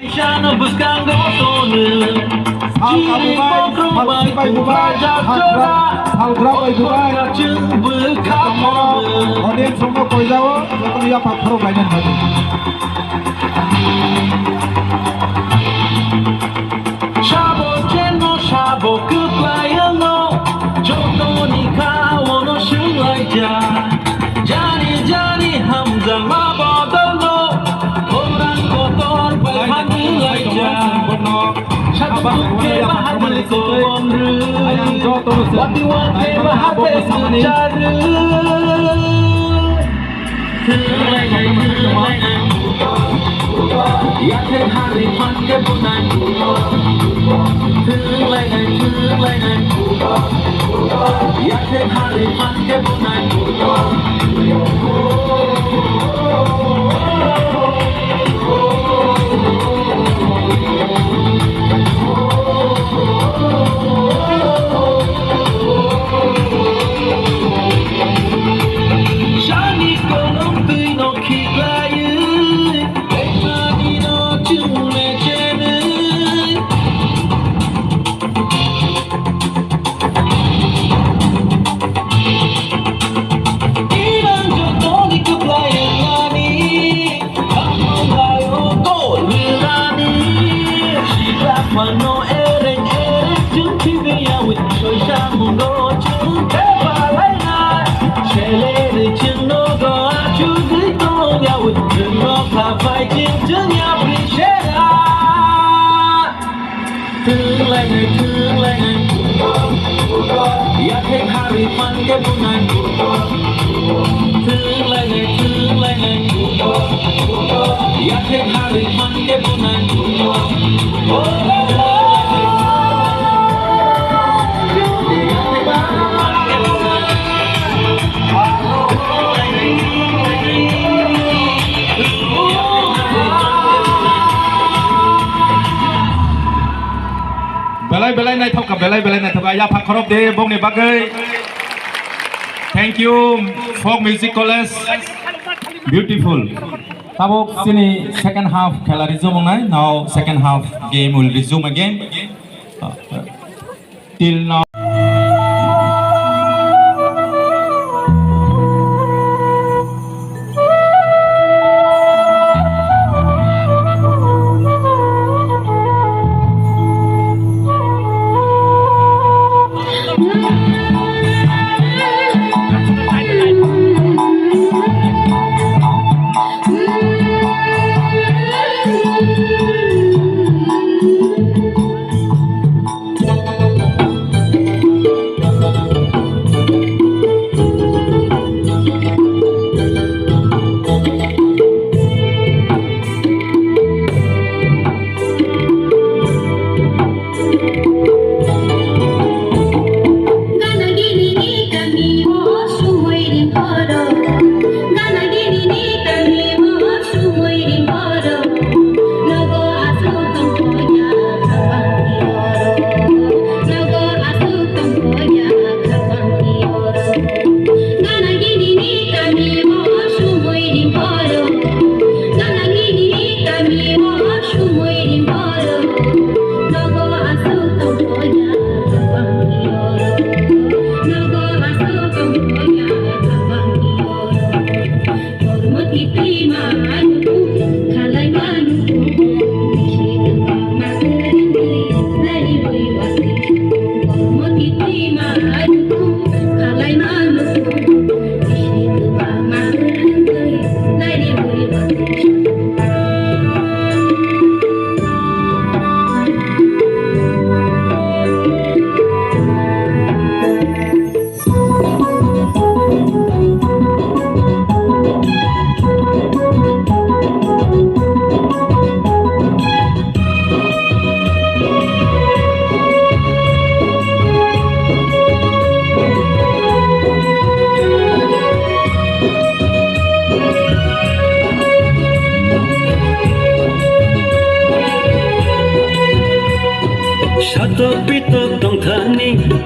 Siya buscando sonu Jiri pokro bay kubaja jora Okoya chumbu kamomu Audience semua kau jawab, kalau ya pak Farouk lainnya tadi. Shabo cheno shabo kubayano Joto ni kawo no shulai ja Jani jani hamza mabodono Orang kotor bay manulai ja Shabuke mahadil ko bonru Wati wate mahate sujaru Tulai ngai tulai ngai Yate hari panke bunan Tulai ngai tulai ngai Yate hari panke bunan Shani kolong tui no kiklayu Ekmani no chume chene Ilang joto ni kiklayu ngani Kamang layo ko lirani Shilak mano ereng ereng Jung kibiya wit choy shamundo chung kebalay na Shele de chung no go achu di tong ya wit Jung no ka fai jing jung ya pri shela Thương lại ngày Ya thêm hari fan ke bunan Thương lại ngày Ya thêm hari fan ke bunan Belai này thâuกับbelai này thâu ya Pak Farouk deh bong ni bagai. Thank you folk music college. Beautiful. Tabok sini second half khela resume ngai. Now second half game will resume again. Till now.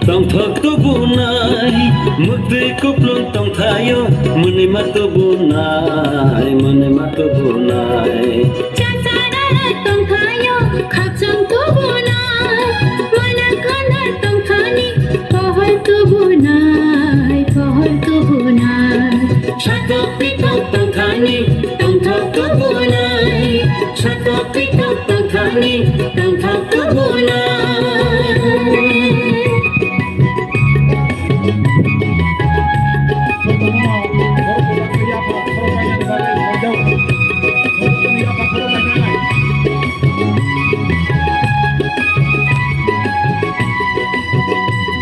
tong thok tu bunai mukti kuplun tong thayo mune mat bunai थायो खाबजां तुबुनाय माना खाना तंखानि पहर तुबुनाय Shatok pitok tangkhani tangthak tubunay Shatok pitok tangkhani tangthak tubunay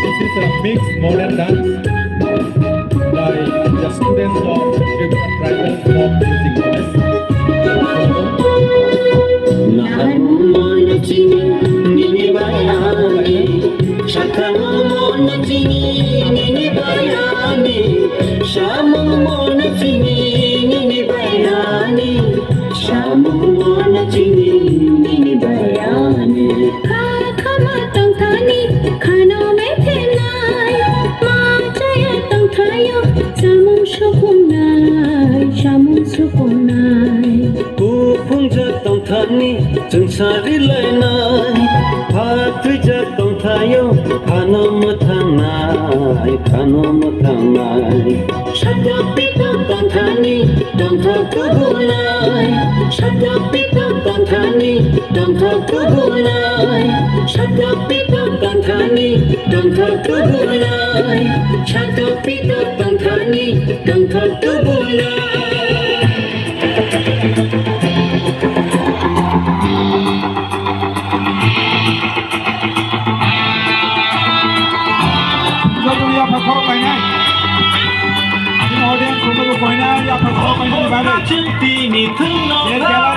This is a mixed modern dance by the students of Tripura Tribal Folk Music College. Jeng sari lainai Patu jatong tayo Kano matanai Shatok pitok tangkhani tangthak tubunay Shatok pitok tangkhani tangthak tubunay Shatok pitok tangkhani tangthak tubunay Shatok pitok tangkhani tangthak tubunay Audience,